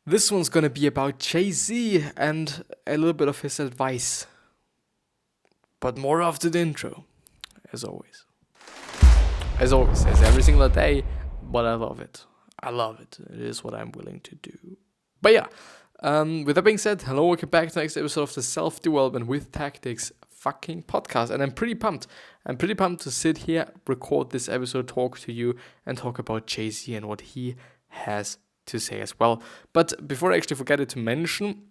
This one's gonna be about Jay-Z and a little bit of his advice. But more after the intro, as always. As every single day, but I love it. I love it. It is what I'm willing to do. But yeah, with that being said, hello, welcome back to the next episode of the Self-Development with Tactics fucking podcast. And I'm pretty pumped. I'm pretty pumped to sit here, record this episode, talk to you, and talk about Jay-Z and what he has to say as well. But before I actually forget it to mention,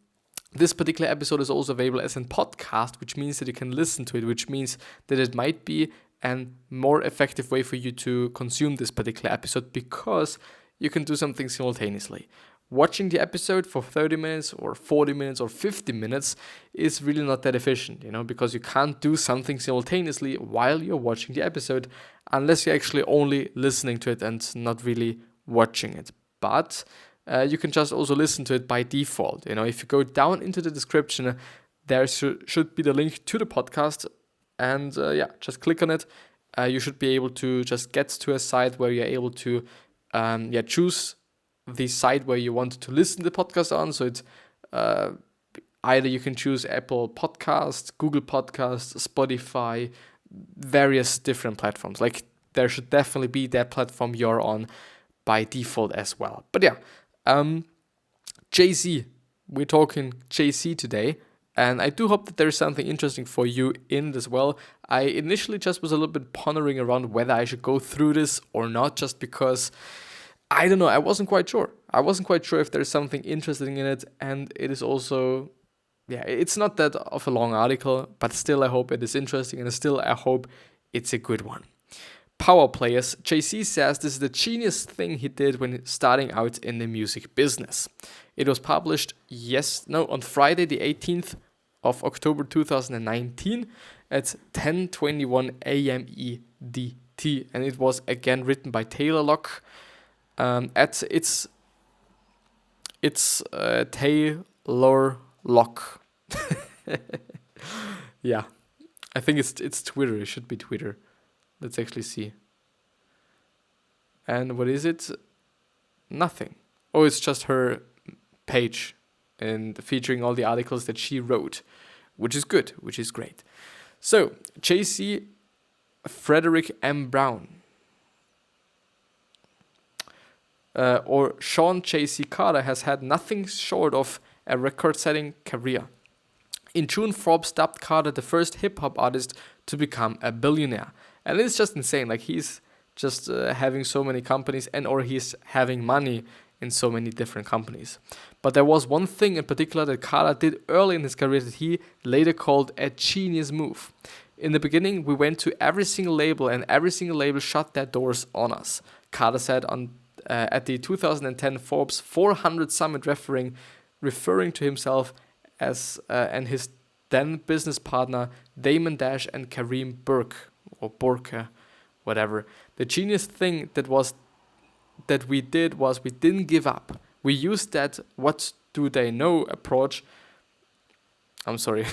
this particular episode is also available as a podcast, which means that you can listen to it, which means that it might be a more effective way for you to consume this particular episode because you can do something simultaneously. Watching the episode for 30 minutes or 40 minutes or 50 minutes is really not that efficient, because you can't do something simultaneously while you're watching the episode unless you're actually only listening to it and not really watching it. But you can just also listen to it by default. If you go down into the description, there should be the link to the podcast. And just click on it. You should be able to just get to a site where you're able to choose the site where you want to listen to the podcast on. So it's either you can choose Apple Podcasts, Google Podcasts, Spotify, various different platforms. Like there should definitely be that platform you're on by default as well. But Jay-Z, we're talking Jay-Z today, and I do hope that there's something interesting for you in it as well. I initially just was a little bit pondering around whether I should go through this or not, just because, I don't know, I wasn't quite sure. I wasn't quite sure if there's something interesting in it, and it is also, it's not that of a long article, but still I hope it is interesting, and still I hope it's a good one. Power players. Jay-Z says this is the genius thing he did when starting out in the music business. It was published on Friday the 18th of October 2019 at 10:21 a.m. EDT, and it was again written by Taylor Locke. It's Taylor Locke. Yeah, I think it's Twitter. It should be Twitter. Let's actually see. And what is it? Nothing. Oh, it's just her page and featuring all the articles that she wrote, which is good, which is great. So, Jay-Z, Frederick M. Brown, or Sean Jay-Z Carter has had nothing short of a record-setting career. In June, Forbes dubbed Carter the first hip-hop artist to become a billionaire. And it's just insane. Like he's just having so many companies or he's having money in so many different companies. But there was one thing in particular that Carter did early in his career that he later called a genius move. In the beginning, we went to every single label and every single label shut their doors on us. Carter said at the 2010 Forbes 400 Summit referring to himself as and his then business partner Damon Dash and Kareem Burke. Or Borka, whatever. The genius thing that we did was we didn't give up. We used that what do they know approach. I'm sorry.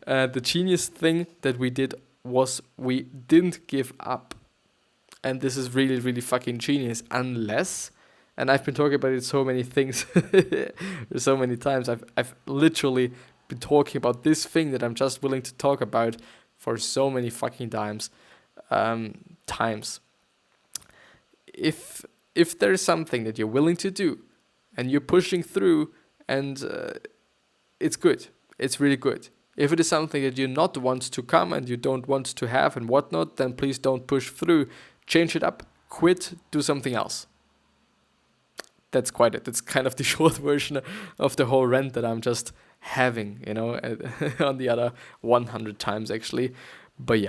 The genius thing that we did was we didn't give up. And this is really, really fucking genius. Unless, and I've been talking about it so many things, so many times. I've literally been talking about this thing that I'm just willing to talk about for so many fucking times. If there is something that you're willing to do and you're pushing through and it's good, it's really good. If it is something that you not want to come and you don't want to have and whatnot, then please don't push through. Change it up, quit, do something else. That's quite it. That's kind of the short version of the whole rant that I'm just having, on the other 100 times actually. But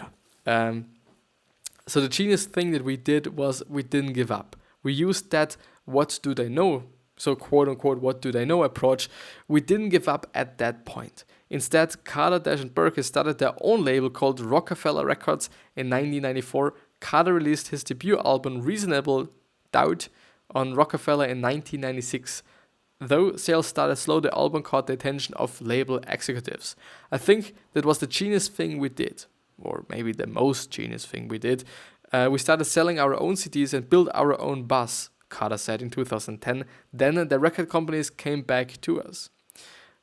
so the genius thing that we did was we didn't give up. We used that what do they know, so quote unquote what do they know approach. We didn't give up at that point. Instead, Carter, Dash and Burke started their own label called Rockefeller Records in 1994. Carter released his debut album Reasonable Doubt on Rockefeller in 1996. Though sales started slow, the album caught the attention of label executives. I think that was the genius thing we did, or maybe the most genius thing we did. We started selling our own CDs and built our own buzz. Carter said in 2010. Then the record companies came back to us.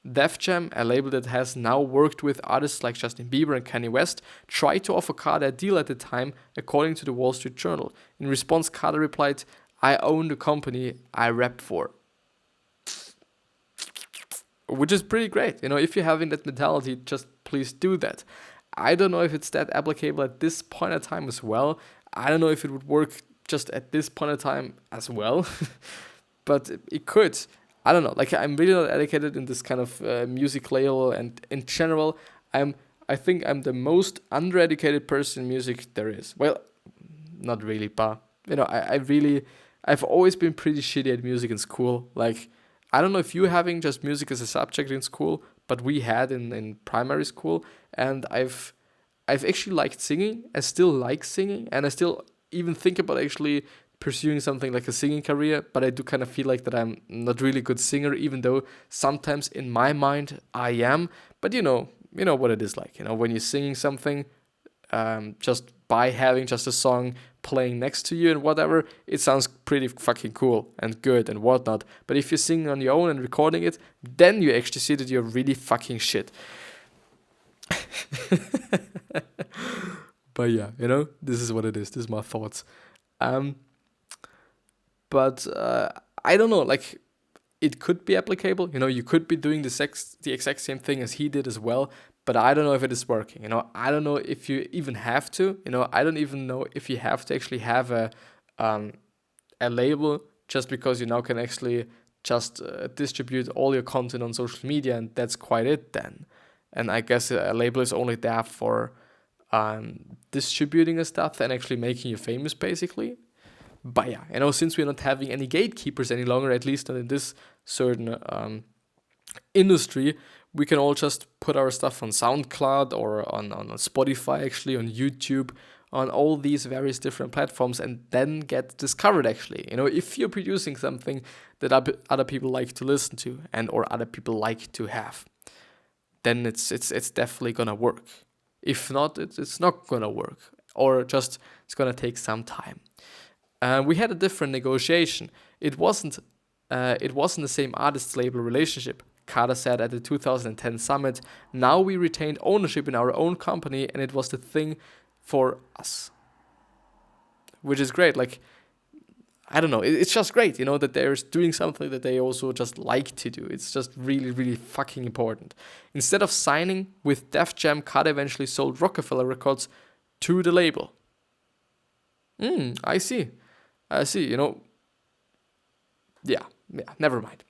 Def Jam, a label that has now worked with artists like Justin Bieber and Kanye West, tried to offer Carter a deal at the time, according to the Wall Street Journal. In response, Carter replied, "I own the company I rap for." Which is pretty great. If you're having that mentality, just please do that. I don't know if it's that applicable at this point in time as well. I don't know if it would work just at this point in time as well. But it could. I don't know. I'm really not educated in this kind of music label, and in general, I think I'm the most undereducated person in music there is. Well, not really, but I've always been pretty shitty at music in school. I don't know if you're having just music as a subject in school, but we had in primary school, and I've actually liked singing. I still like singing, and I still even think about actually pursuing something like a singing career, but I do kind of feel like that I'm not really a good singer, even though sometimes in my mind I am. But you know what it is like. When you're singing something, just by having just a song playing next to you and whatever, it sounds pretty fucking cool and good and whatnot. But if you're singing on your own and recording it, then you actually see that you're really fucking shit. But yeah, this is what it is. This is my thoughts. But I don't know, it could be applicable. You could be doing the exact same thing as he did as well, but I don't know if it is working. I don't know if you even have to. I don't even know if you have to actually have a label, just because you now can actually just distribute all your content on social media, and that's quite it then. And I guess a label is only there for distributing the stuff and actually making you famous, basically. But yeah, since we're not having any gatekeepers any longer, at least not in this certain industry, we can all just put our stuff on SoundCloud or on Spotify, actually, on YouTube, on all these various different platforms, and then get discovered, actually. If you're producing something that other people like to listen to and or other people like to have, then it's definitely gonna work. If not, it's not gonna work, or just it's gonna take some time. We had a different negotiation. It wasn't the same artist label relationship. Carter said at the 2010 summit, "Now we retained ownership in our own company, and it was the thing for us." Which is great. I don't know. It's just great, that they're doing something that they also just like to do. It's just really, really fucking important. Instead of signing with Def Jam, Carter eventually sold Rockefeller Records to the label. I see. Yeah, never mind.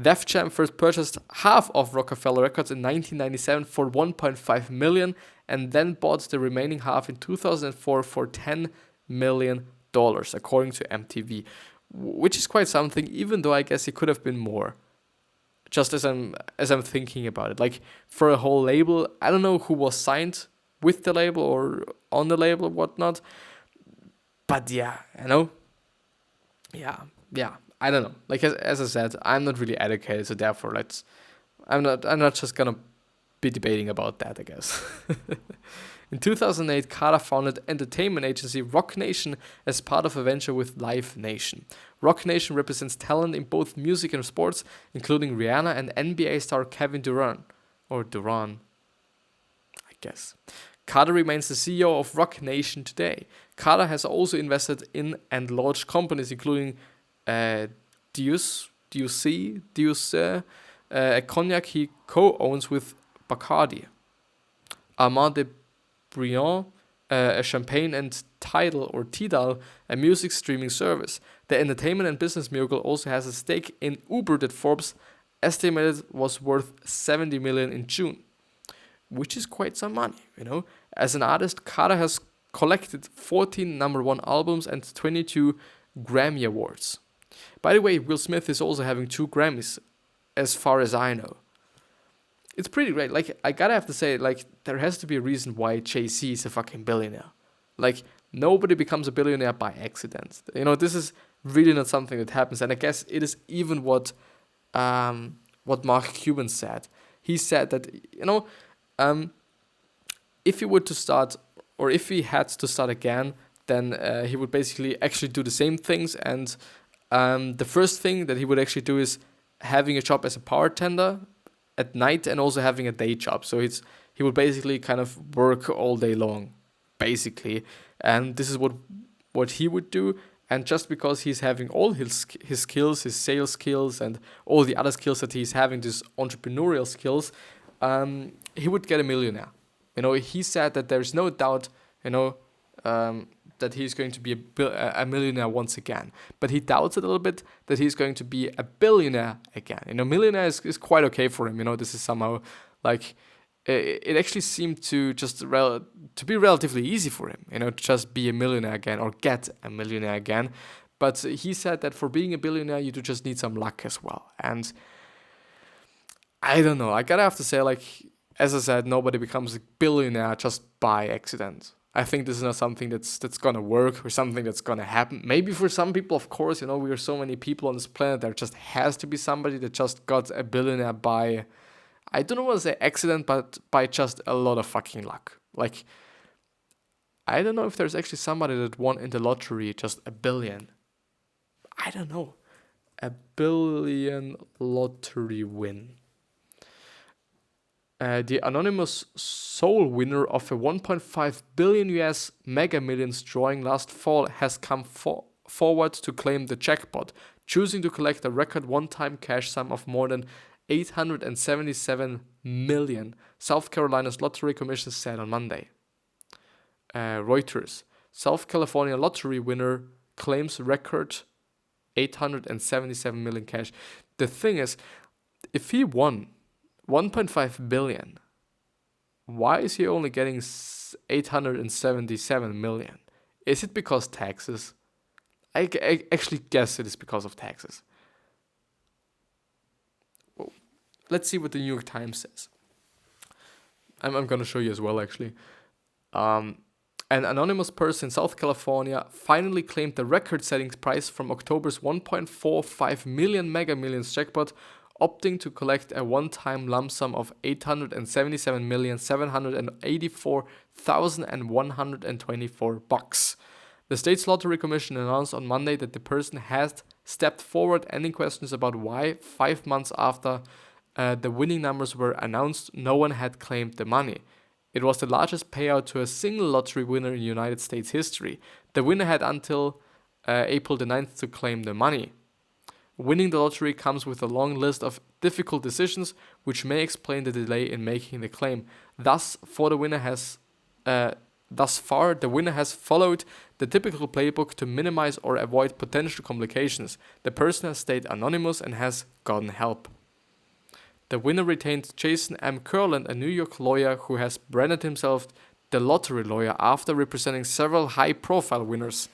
Def Jam first purchased half of Rockefeller Records in 1997 for $1.5 million, and then bought the remaining half in 2004 for $10 million, according to MTV, which is quite something, even though I guess it could have been more. Just as I'm thinking about it, for a whole label, I don't know who was signed with the label or on the label or whatnot, but yeah, yeah, I don't know. As I said, I'm not really educated, so therefore I'm not just gonna be debating about that, I guess. In 2008, Carter founded entertainment agency Rock Nation as part of a venture with Live Nation. Rock Nation represents talent in both music and sports, including Rihanna and NBA star Kevin Durant, I guess. Carter remains the CEO of Rock Nation today. Carter has also invested in and launched companies including Deuce, a cognac he co-owns with Bacardi. Am Edt, a champagne, and Tidal, a music streaming service. The entertainment and business mogul also has a stake in Uber that Forbes estimated was worth $70 million in June, which is quite some money, As an artist, Carter has collected 14 number one albums and 22 Grammy Awards. By the way, Will Smith is also having 2 Grammys, as far as I know. It's pretty great. I gotta have to say, there has to be a reason why Jay-Z is a fucking billionaire. Nobody becomes a billionaire by accident. This is really not something that happens. And I guess it is even what Mark Cuban said. He said that, if he were to start, or if he had to start again, then he would basically actually do the same things and The first thing that he would actually do is having a job as a bartender at night and also having a day job. So he would basically kind of work all day long, basically. And this is what he would do. And just because he's having all his skills, his sales skills, and all the other skills that he's having, these entrepreneurial skills, he would get a millionaire. He said that there's no doubt, that he's going to be a millionaire once again. But he doubts it a little bit that he's going to be a billionaire again. Millionaire is quite okay for him. This is somehow like, it actually seemed to to be relatively easy for him, to just be a millionaire again or get a millionaire again. But he said that for being a billionaire, you do just need some luck as well. And I don't know. I gotta have to say, like, as I said, nobody becomes a billionaire just by accident. I think this is not something that's gonna work or something that's gonna happen. Maybe for some people, of course, we are so many people on this planet. There just has to be somebody that just got a billionaire by, I don't want to say accident, but by just a lot of fucking luck. Like, I don't know if there's actually somebody that won in the lottery just a billion. I don't know. A billion lottery win. The anonymous sole winner of a 1.5 billion US Mega Millions drawing last fall has come forward to claim the jackpot, choosing to collect a record one-time cash sum of more than 877 million, South Carolina's Lottery Commission said on Monday. Reuters. South California lottery winner claims record 877 million cash. The thing is, if he won 1.5 billion, why is he only getting 877 million? Is it because taxes? I actually guess it is because of taxes. Well, let's see what the New York Times says. I'm going to show you as well, actually. An anonymous person in South California finally claimed the record-setting prize from October's 1.45 million Mega Millions jackpot, opting to collect a one-time lump sum of 877,784,124 bucks. The state's lottery commission announced on Monday that the person has stepped forward, ending questions about why, 5 months after the winning numbers were announced, no one had claimed the money. It was the largest payout to a single lottery winner in United States history. The winner had until April the 9th to claim the money. Winning the lottery comes with a long list of difficult decisions, which may explain the delay in making the claim. Thus far, the winner has followed the typical playbook to minimize or avoid potential complications. The person has stayed anonymous and has gotten help. The winner retained Jason M. Curland, a New York lawyer who has branded himself the lottery lawyer after representing several high-profile winners.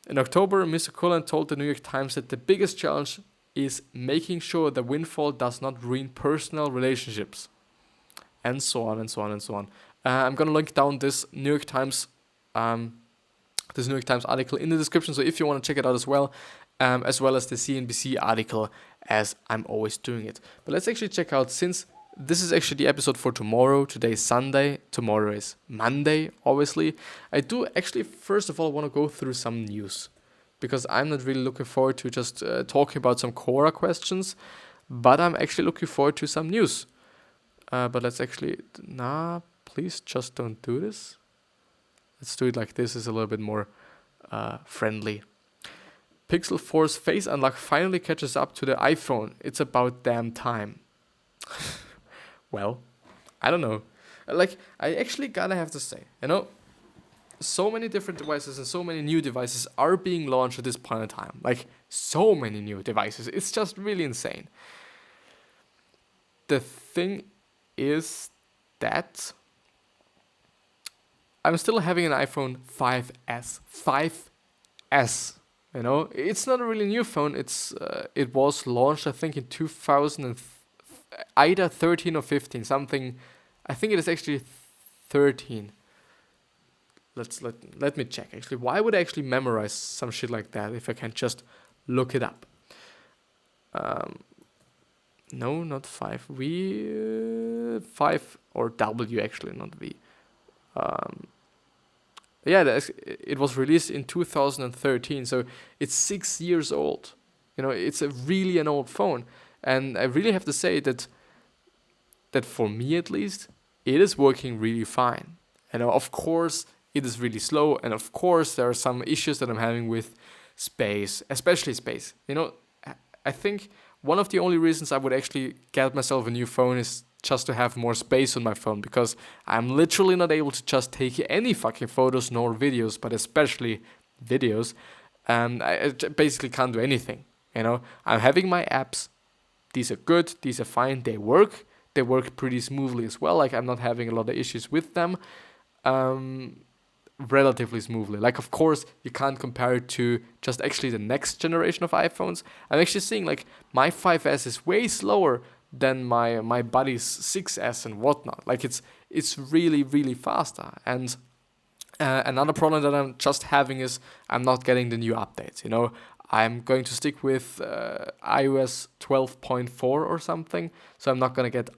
In October, Mr. Curland told the New York Times that the biggest challenge is making sure the windfall does not ruin personal relationships. And so on and so on and so on. I'm going to link down this New York Times article in the description, so if you want to check it out as well as the CNBC article, as I'm always doing it. But let's actually check out, since this is actually the episode for tomorrow. Today is Sunday, tomorrow is Monday, obviously. I do actually, first of all, want to go through some news, because I'm not really looking forward to just talking about some Quora questions, but I'm actually looking forward to some news. But let's actually, please just don't do this. Let's do it like this, is a little bit more friendly. Pixel 4's Face Unlock finally catches up to the iPhone. It's about damn time. Well, I don't know. Like, I actually gotta have to say, so many different devices and so many new devices are being launched at this point in time. Like, so many new devices. It's just really insane. The thing is that I'm still having an iPhone 5S. 5S. It's not a really new phone. It was launched, I think, in 2000 either 13 or 15, something. I think it is actually 13. Let me check. Actually, why would I actually memorize some shit like that if I can just look it up? No, not 5. 5 or W, actually, not V. Yeah, it was released in 2013, so it's 6 years old. It's really an old phone, and I really have to say that for me at least, it is working really fine. Of course, it is really slow, and of course, there are some issues that I'm having with space, especially space. I think one of the only reasons I would actually get myself a new phone is just to have more space on my phone, because I'm literally not able to just take any fucking photos nor videos, but especially videos. And I basically can't do anything. I'm having my apps. These are good. These are fine. They work. They work pretty smoothly as well. Like, I'm not having a lot of issues with them. Relatively smoothly. Like, of course, you can't compare it to just actually the next generation of iPhones. I'm actually seeing like my 5S is way slower than my buddy's 6S and whatnot. Like, it's really, really faster. And another problem that I'm just having is I'm not getting the new updates. I'm going to stick with iOS 12.4 or something. So I'm not going to get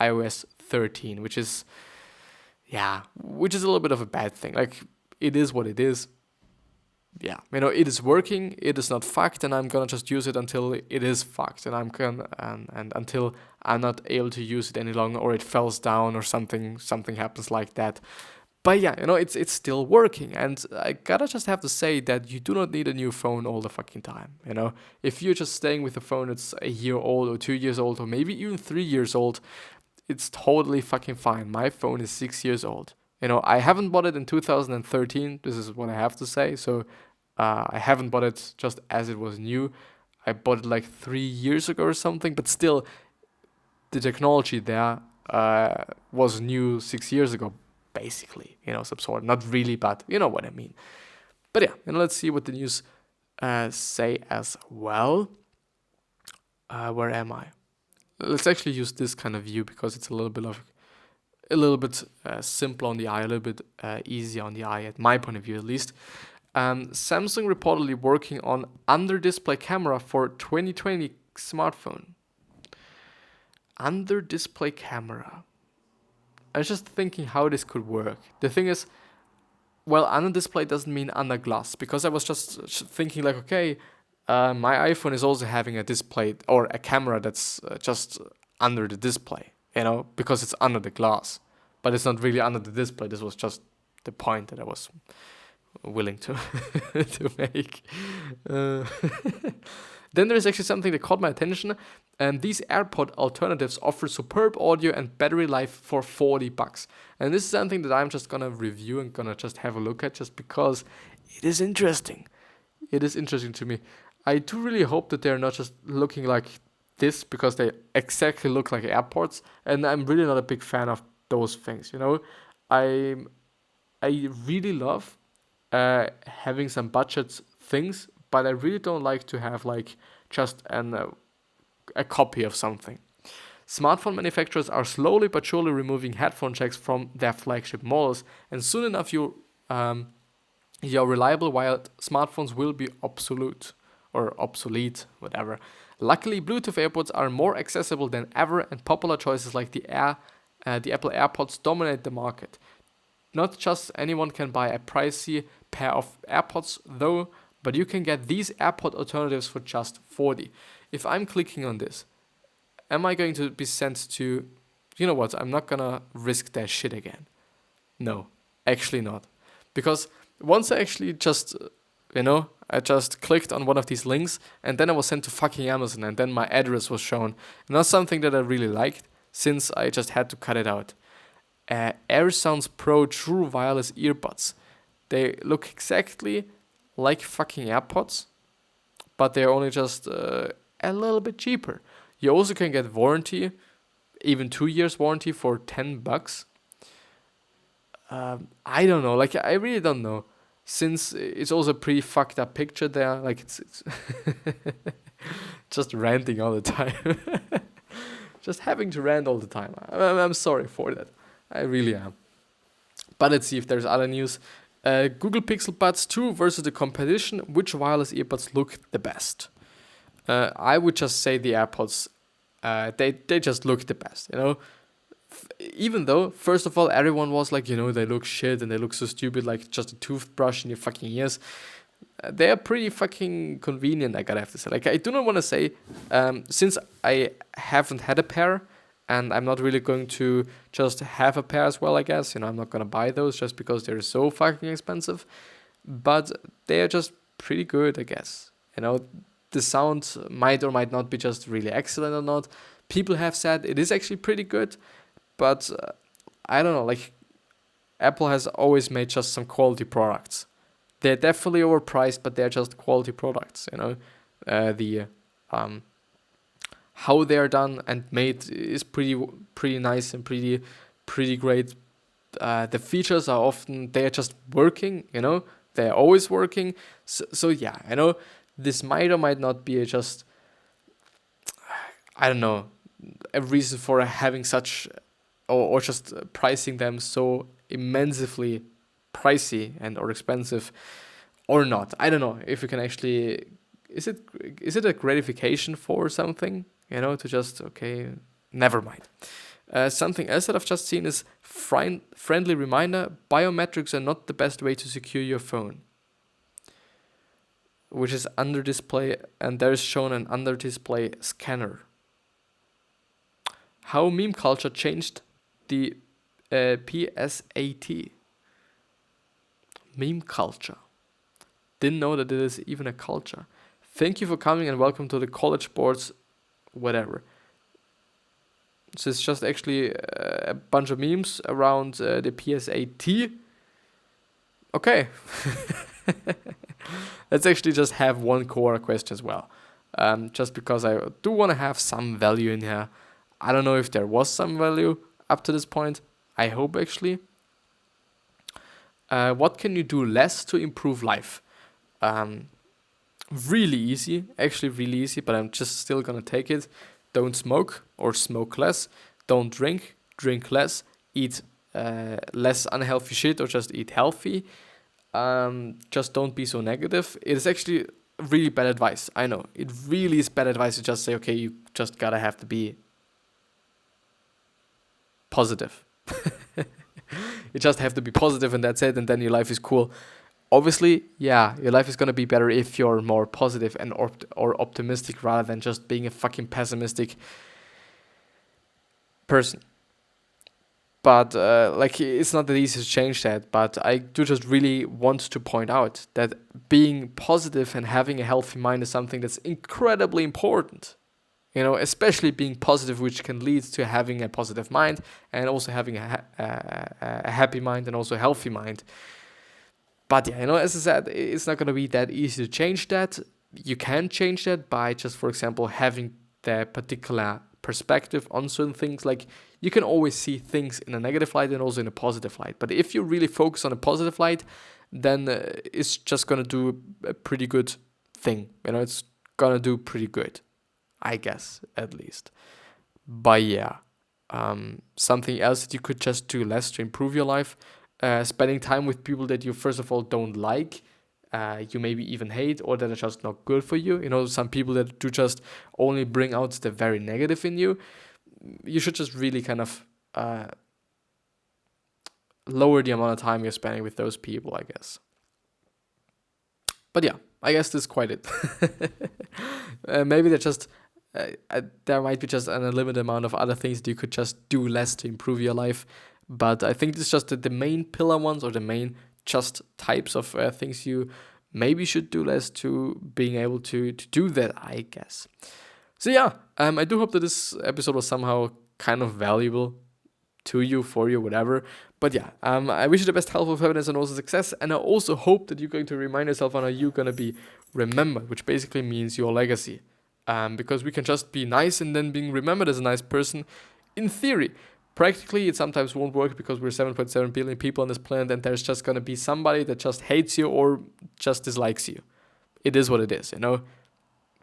iOS 13, which is a little bit of a bad thing. Like, it is what it is. Yeah, it is working. It is not fucked, and I'm gonna just use it until it is fucked, and and until I'm not able to use it any longer, or it falls down, or something happens like that. But yeah, it's still working, and I gotta just have to say that you do not need a new phone all the fucking time. If you're just staying with a phone that's a year old, or 2 years old, or maybe even 3 years old, it's totally fucking fine. My phone is 6 years old. I haven't bought it in 2013. This is what I have to say. So I haven't bought it just as it was new. I bought it like 3 years ago or something. But still, the technology there was new 6 years ago, basically. Some sort. Not really, but you know what I mean. But yeah, let's see what the news say as well. Where am I? Let's actually use this kind of view because it's a little bit simpler on the eye, a little bit easier on the eye, at my point of view at least. Samsung reportedly working on under-display camera for 2020 smartphone. Under-display camera. I was just thinking how this could work. The thing is, well, under-display doesn't mean under glass, because I was just thinking like, okay, my iPhone is also having a display or a camera that's just under the display, because it's under the glass. But it's not really under the display. This was just the point that I was willing to to make. Then there is actually something that caught my attention. And these AirPod alternatives offer superb audio and battery life for $40. And this is something that I'm just gonna review and gonna just have a look at, just because it is interesting. It is interesting to me. I do really hope that they're not just looking like this, because they exactly look like AirPods, and I'm really not a big fan of those things. I really love having some budget things, but I really don't like to have like just a copy of something. Smartphone manufacturers are slowly but surely removing headphone jacks from their flagship models, and soon enough your reliable wired smartphones will be obsolete, whatever. Luckily, Bluetooth AirPods are more accessible than ever, and popular choices like the Apple AirPods dominate the market. Not just anyone can buy a pricey pair of AirPods though, but you can get these AirPod alternatives for just $40. If I'm clicking on this, am I going to be sent to, you know what, I'm not gonna risk that shit again. No, actually not. Because once I actually just, I just clicked on one of these links, and then I was sent to fucking Amazon, and then my address was shown. Not something that I really liked, since I just had to cut it out. AirSounds Pro True Wireless Earbuds. They look exactly like fucking AirPods, but they're only just a little bit cheaper. You also can get warranty, even 2 years warranty for $10. I don't know, like I really don't know. Since it's also a pretty fucked up picture there, like it's just ranting all the time. Just having to rant all the time. I'm sorry for that. I really am. But let's see if there's other news. Google Pixel Buds 2 versus the competition. Which wireless earbuds look the best? I would just say the AirPods. They just look the best. even though, first of all, everyone was like, they look shit and they look so stupid, like just a toothbrush in your fucking ears. They are pretty fucking convenient, I gotta have to say. Like, I do not want to say, since I haven't had a pair, and I'm not really going to just have a pair as well, I guess. I'm not gonna buy those just because they're so fucking expensive. But they're just pretty good, I guess. The sound might or might not be just really excellent or not. People have said it is actually pretty good, but I don't know, like, Apple has always made just some quality products. They're definitely overpriced, but they're just quality products, how they're done and made is pretty nice and pretty great. The features are often, they're just working, they're always working. So yeah, this might or might not be just, I don't know, a reason for having such, or just pricing them so immensely pricey and or expensive, or not. I don't know if you can actually, is it a gratification for something, to just, okay, never mind. Something else that I've just seen is friendly reminder, biometrics are not the best way to secure your phone, which is under display, and there is shown an under display scanner. How meme culture changed the PSAT. Meme culture. Didn't know that it is even a culture. Thank you for coming and welcome to the college boards, whatever. So it's just actually a bunch of memes around the PSAT. Okay. Let's actually just have one core question as well. Just because I do want to have some value in here. I don't know if there was some value up to this point. I hope actually. What can you do less to improve life? Really easy. Actually really easy, but I'm just still gonna take it. Don't smoke or smoke less. Don't drink less. Eat less unhealthy shit or just eat healthy. Just don't be so negative. It is actually really bad advice. I know. It really is bad advice to just say, okay, you just gotta have to be positive. You just have to be positive and that's it, and then your life is cool. Obviously, yeah, your life is gonna be better if you're more positive and or optimistic rather than just being a fucking pessimistic person. But it's not that easy to change that. But I do just really want to point out that being positive and having a healthy mind is something that's incredibly important. Especially being positive, which can lead to having a positive mind and also having a happy mind and also a healthy mind. But yeah, as I said, it's not going to be that easy to change that. You can change that by just, for example, having the particular perspective on certain things. Like, you can always see things in a negative light and also in a positive light. But if you really focus on a positive light, then it's just going to do a pretty good thing. It's going to do pretty good, I guess, at least. But yeah, something else that you could just do less to improve your life. Spending time with people that you, first of all, don't like, you maybe even hate, or that are just not good for you. Some people that do just only bring out the very negative in you. You should just really kind of lower the amount of time you're spending with those people, I guess. But yeah, I guess this is quite it. Maybe they're just... there might be just an unlimited amount of other things that you could just do less to improve your life. But I think this is just the main pillar ones, or the main just types of things you maybe should do less to being able to do that, I guess. So yeah, I do hope that this episode was somehow kind of valuable to you, for you, whatever. But yeah, I wish you the best health of happiness and also success. And I also hope that you're going to remind yourself on how you're going to be remembered, which basically means your legacy. Because we can just be nice and then being remembered as a nice person in theory. Practically, it sometimes won't work because we're 7.7 billion people on this planet, and there's just going to be somebody that just hates you or just dislikes you. It is what it is,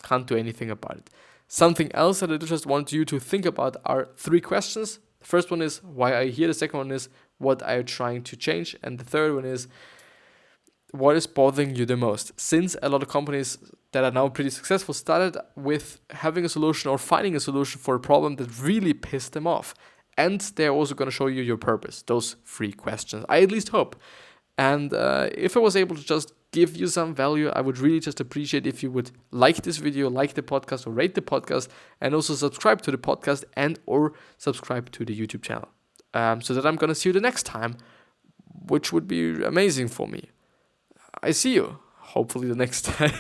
Can't do anything about it. Something else that I just want you to think about are 3 questions. The first one is, why are you here? The second one is, what are you trying to change? And the third one is, what is bothering you the most? Since a lot of companies that are now pretty successful started with having a solution or finding a solution for a problem that really pissed them off. and they're also going to show you your purpose. Those 3 questions, I at least hope. And if I was able to just give you some value, I would really just appreciate if you would like this video, like the podcast, or rate the podcast, and also subscribe to the podcast and or subscribe to the YouTube channel, so that I'm going to see you the next time, which would be amazing for me. I see you, hopefully the next time.